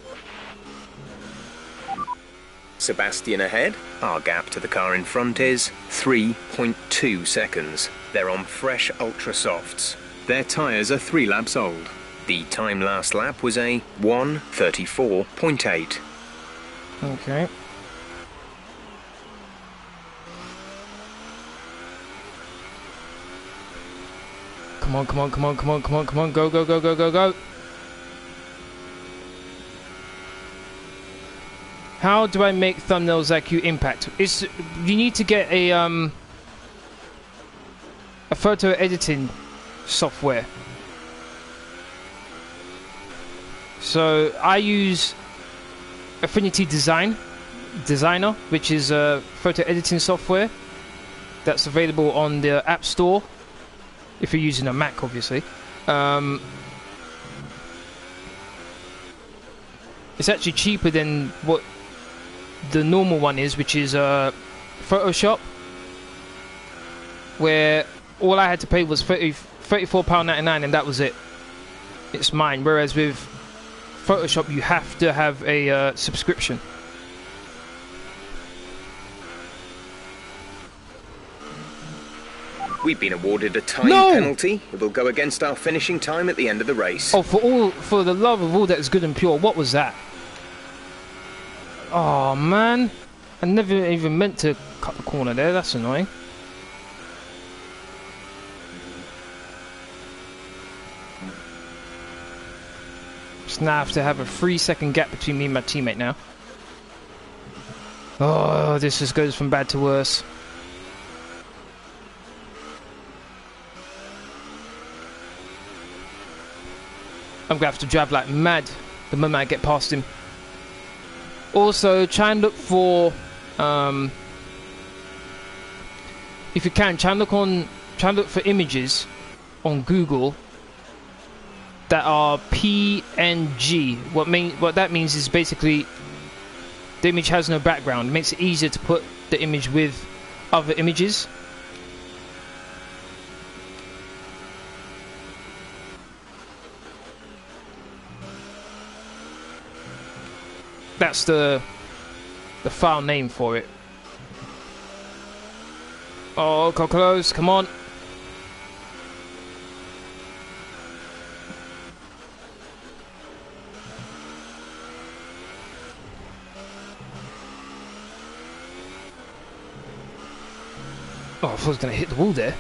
Sebastian ahead. Our gap to the car in front is 3.2 seconds. They're on fresh ultra softs. Their tyres are 3 laps old. The time last lap was a 1:34.8. Okay. Come on, come on, come on, come on, come on, come on, go, go, go, go, go, go. How do I make thumbnails like you impact? You need to get a photo editing software. So I use Affinity Designer, which is a photo editing software that's available on the App Store. If you're using a Mac, obviously. It's actually cheaper than what the normal one is, which is Photoshop, where all I had to pay was £34.99 and that was it. It's mine. Whereas with Photoshop, you have to have a subscription. We've been awarded a time penalty. It will go against our finishing time at the end of the race. Oh, for the love of all that is good and pure, what was that? Oh man, I never even meant to cut the corner there. That's annoying. Just now have to have a 3-second gap between me and my teammate now. Oh, this just goes from bad to worse. I'm gonna have to drive like mad the moment I get past him. Also, try and look for, if you can, try and look for images on Google that are PNG. What that means is basically the image has no background. It makes it easier to put the image with other images. That's the file name for it. Oh, got close, come on. Oh, I thought I was going to hit the wall there.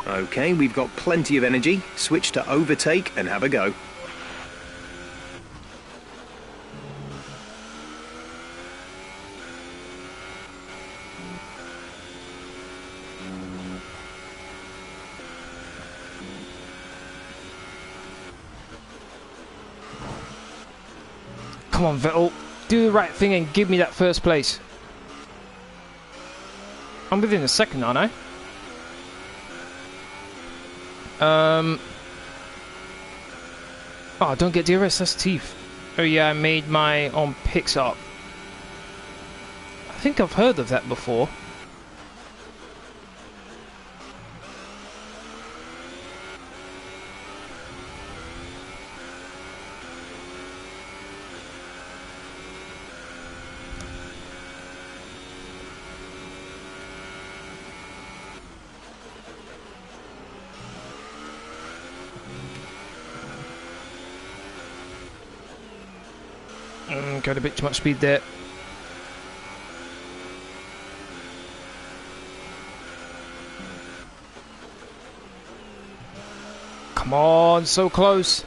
Okay, we've got plenty of energy. Switch to overtake and have a go. Come on, Vettel. Do the right thing and give me that first place. I'm within a second, aren't I? Oh, don't get DRS, that's teeth. Oh yeah, I made my on picks up. I think I've heard of that before. Got a bit too much speed there. Come on, so close.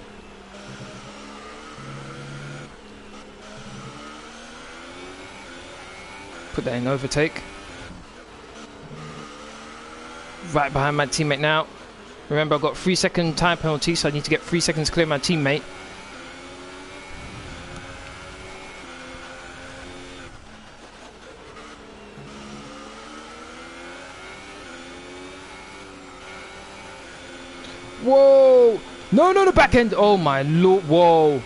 Put that in overtake. Right behind my teammate now. Remember, I've got 3-second time penalty, so I need to get 3 seconds clear my teammate. Whoa! No, no, the back end. Oh my lord. Whoa.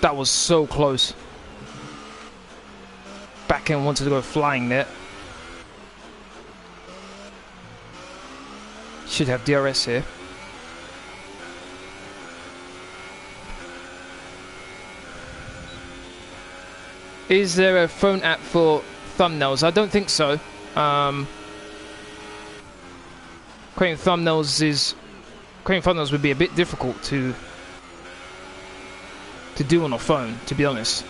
That was so close. Back end wanted to go flying there. Should have DRS here. Is there a phone app for thumbnails? I don't think so. Creating thumbnails would be a bit difficult to do on a phone, to be honest.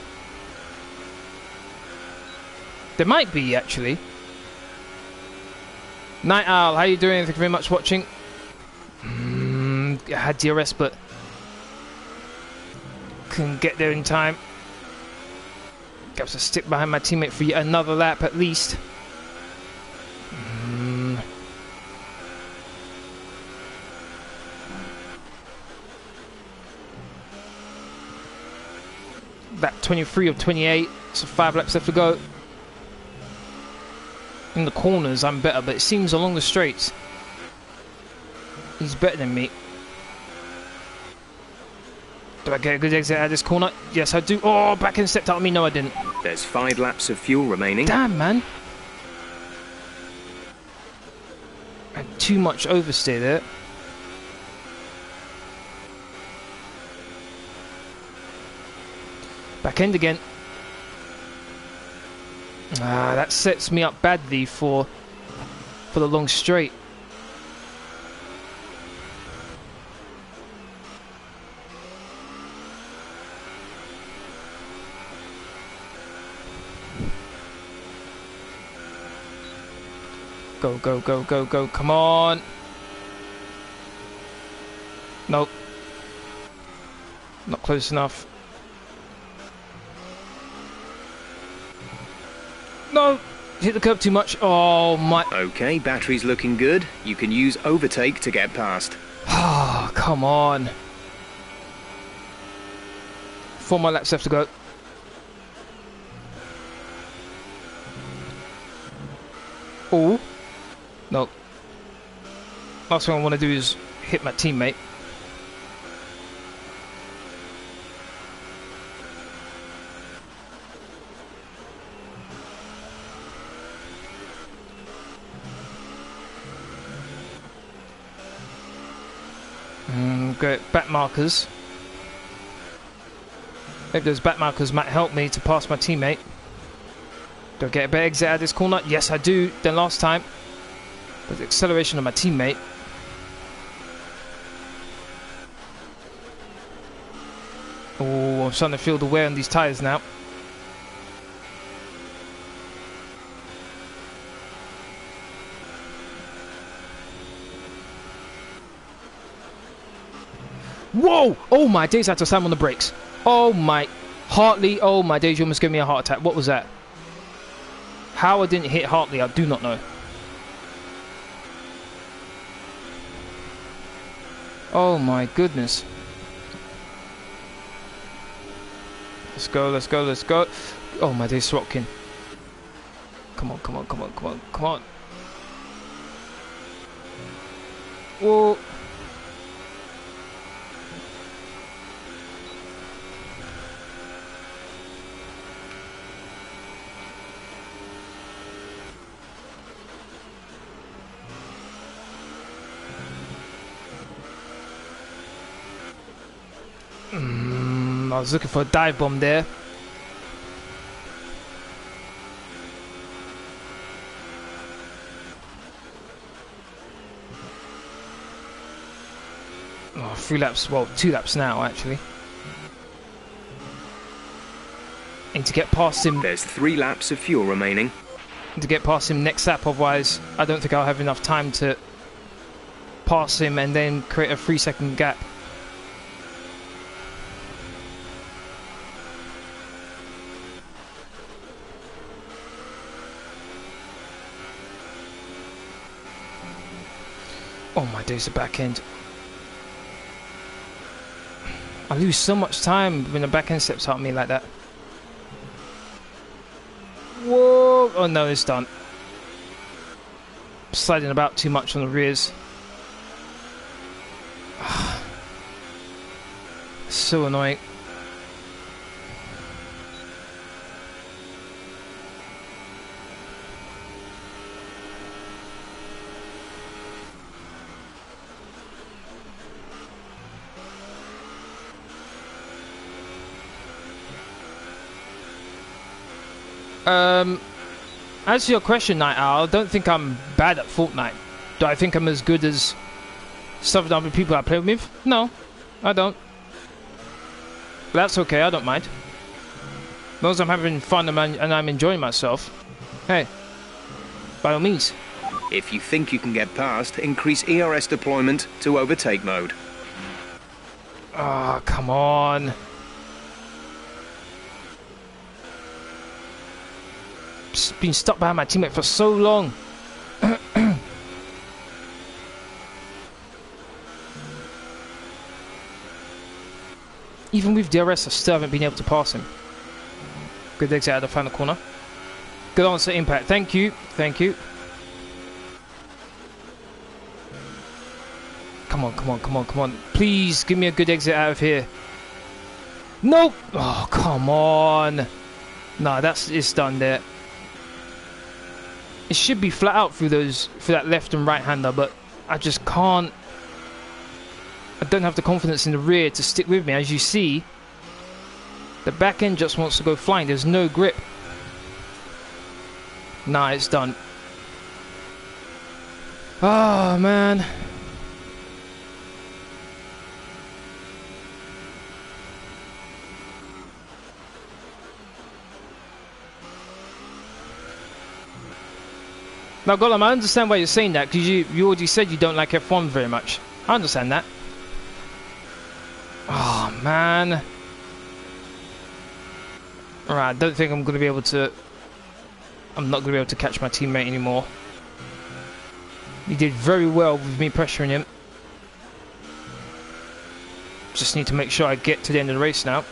There might be, actually. Night Owl, how you doing? Thank you very much for watching. I had DRS, but couldn't get there in time. Got to stick behind my teammate for yet another lap at least. That 23 of 28, so 5 laps left to go. In the corners I'm better, but it seems along the straights he's better than me. Do I get a good exit out of this corner? Yes I do. Oh, back end stepped out on me. No I didn't. There's 5 laps of fuel remaining. Damn man. And too much oversteer there. Back end again. That sets me up badly for the long straight. Go, go, go, go, go. Come on. Nope. Not close enough. No! Hit the curb too much. Oh my. Okay, battery's looking good. You can use overtake to get past. Ah, come on. 4 more laps left to go. Oh. Nope. Last thing I want to do is hit my teammate. Great back markers. Maybe those back markers might help me to pass my teammate. Do I get a better exit out of this corner? Yes, I do. Than last time. But the acceleration of my teammate. Oh, I'm starting to feel the wear on these tyres now. Whoa! Oh my days, I had to slam on the brakes. Oh my. Hartley, oh my days, you almost gave me a heart attack. What was that? How I didn't hit Hartley, I do not know. Oh my goodness. Let's go, let's go, let's go. Oh my days, Swatkin. Come on, come on, come on, come on, come on. Whoa. I was looking for a dive bomb there. Oh, 3 laps, well, 2 laps now actually. And to get past him. There's 3 laps of fuel remaining. To get past him next lap, otherwise I don't think I'll have enough time to pass him and then create a 3-second gap. Oh my days, the back end. I lose so much time when the back end steps out at me like that. Whoa! Oh no, it's done. Sliding about too much on the rears. So annoying. As to your question, Night Owl, I don't think I'm bad at Fortnite. Do I think I'm as good as some of the other people I play with? No, I don't. But that's okay, I don't mind. As long as I'm having fun and I'm enjoying myself, hey, by all means. If you think you can get past, increase ERS deployment to overtake mode. Ah, oh, come on. Been stuck behind my teammate for so long. Even with DRS, I still haven't been able to pass him. Good exit out of the final corner. Good answer, Impact. Thank you. Thank you. Come on, come on, come on, come on. Please give me a good exit out of here. Nope. Oh, come on. No, it's done there. It should be flat out through that left and right hander, but I just can't. I don't have the confidence in the rear to stick with me. As you see, the back end just wants to go flying. There's no grip. Nah, it's done. Oh man. Now, Gollum, I understand why you're saying that, because you already said you don't like F1 very much. I understand that. Oh, man. Alright, I don't think I'm going to be able to... I'm not going to be able to catch my teammate anymore. He did very well with me pressuring him. Just need to make sure I get to the end of the race now.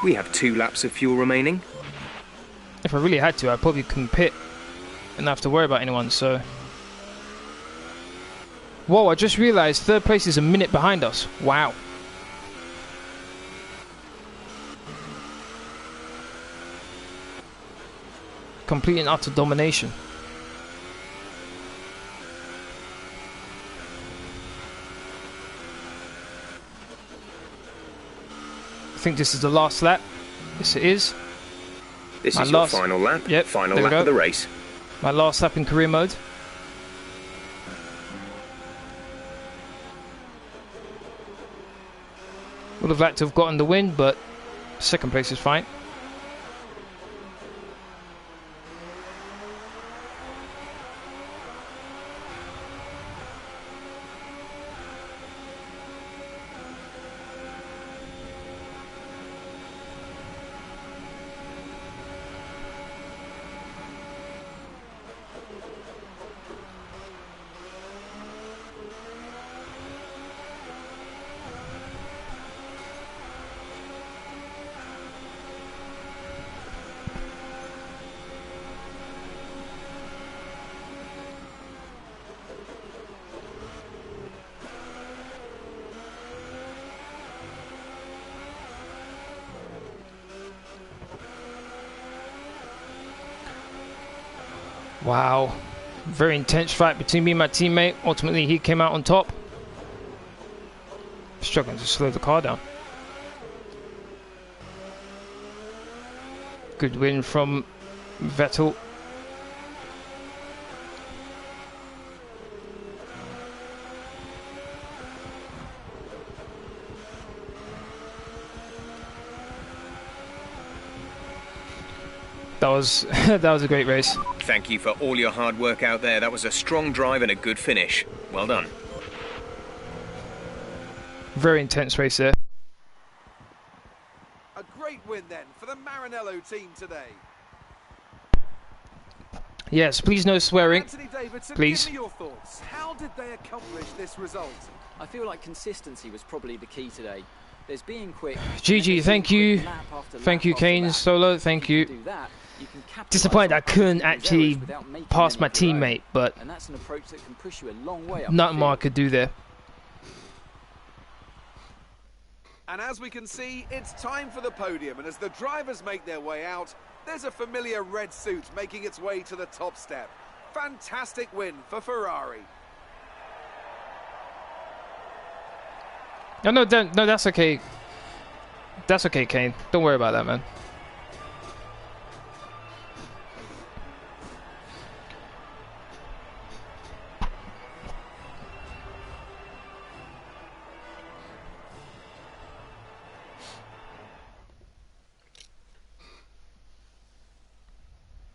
We have 2 laps of fuel remaining. If I really had to, I probably couldn't pit and not have to worry about anyone, so... Whoa, I just realised 3rd place is a minute behind us. Wow. Complete and utter domination. I think this is the last lap. Yes, it is. This is your final lap. Yep, final lap of the race. My last lap in career mode. Would have liked to have gotten the win, but 2nd place is fine. Wow. Very intense fight between me and my teammate. Ultimately, he came out on top. Struggling to slow the car down. Good win from Vettel. That was a great race. Thank you for all your hard work out there. That was a strong drive and a good finish. Well done. Very intense race there. A great win then for the Maranello team today. Yes, please no swearing. Anthony Davidson, please. give me your thoughts. How did they accomplish this result? I feel like consistency was probably the key today. There's being quick. GG, thank you. Thank you, Kane Solo, thank you. Disappointed I couldn't actually pass my teammate, but and that's an approach that can push you a long way up nothing more I could do there. And as we can see, it's time for the podium, and as the drivers make their way out, there's a familiar red suit making its way to the top step. Fantastic win for Ferrari. No, that's okay. That's okay, Kane. Don't worry about that, man.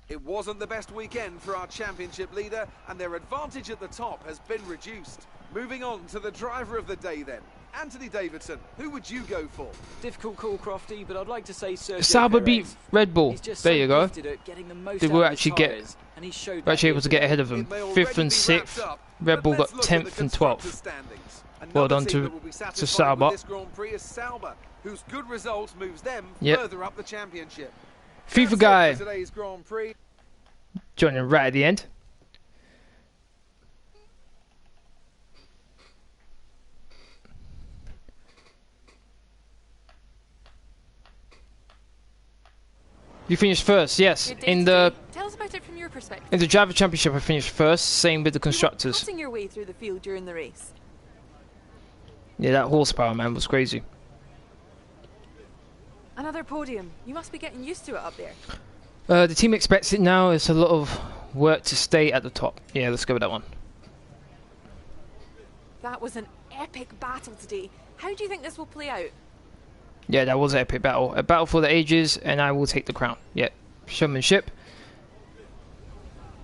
It wasn't the best weekend for our championship leader, and their advantage at the top has been reduced. Moving on to the driver of the day then. Anthony Davidson, who would you go for? Difficult call, Crofty, but I'd like to say Sergio Sauber Perez. beat Red Bull. There you go. They were actually able to get ahead of them. 5th and 6th. Red Bull got 10th and 12th. Well done to Sauber. This Grand Prix is Sauber, whose good result moves them further up the championship. FIFA guy Today's Grand Prix. joining right at the end. You finished first, yes. In the Tell us about it from your perspective. in the driver championship, I finished first. Same with the constructors. Cutting your way through the field during the race. Yeah, that horsepower, man, was crazy. Another podium. You must be getting used to it up there. The team expects it now. It's a lot of work to stay at the top. Yeah, let's go with that one. That was an epic battle today. How do you think this will play out? Yeah, that was an epic battle. A battle for the ages, and I will take the crown. Yeah, showmanship.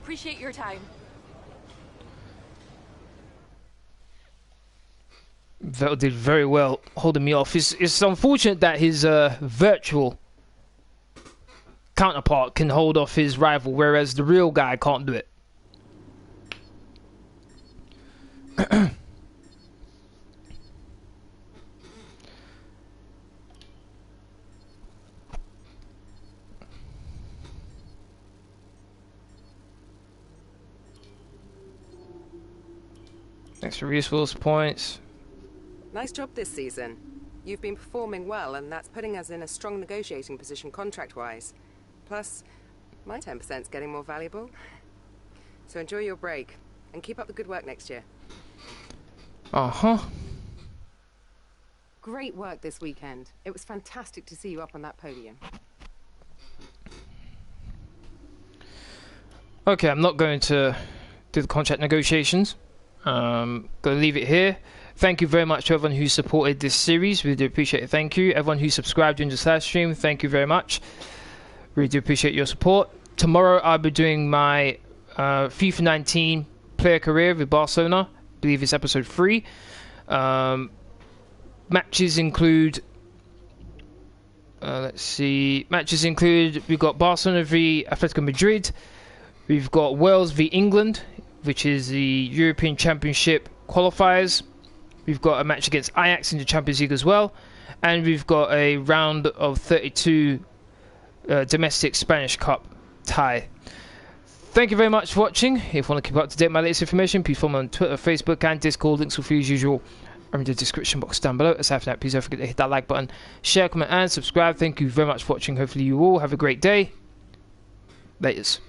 Appreciate your time. Vettel did very well holding me off. It's unfortunate that his virtual counterpart can hold off his rival, whereas the real guy can't do it. Thanks for resource points. Nice job this season. You've been performing well, and that's putting us in a strong negotiating position contract-wise. Plus, my 10%'s getting more valuable. So enjoy your break, and keep up the good work next year. Uh-huh. Great work this weekend. It was fantastic to see you up on that podium. Okay, I'm not going to do the contract negotiations. Gonna leave it here. Thank you very much to everyone who supported this series. Really do appreciate it. Thank you. Everyone who subscribed during this live stream, thank you very much. Really do appreciate your support. Tomorrow I'll be doing my FIFA 19 player career with Barcelona. I believe it's episode 3. Matches include let's see. Matches include, we've got Barcelona v Atletico Madrid. We've got Wales v England, which is the European Championship qualifiers. We've got a match against Ajax in the Champions League as well. And we've got a round of 32 domestic Spanish Cup tie. Thank you very much for watching. If you want to keep up to date with my latest information, please follow me on Twitter, Facebook and Discord. Links will be as usual in the description box down below. Aside from that, please don't forget to hit that like button, share, comment and subscribe. Thank you very much for watching. Hopefully you all have a great day. Laters.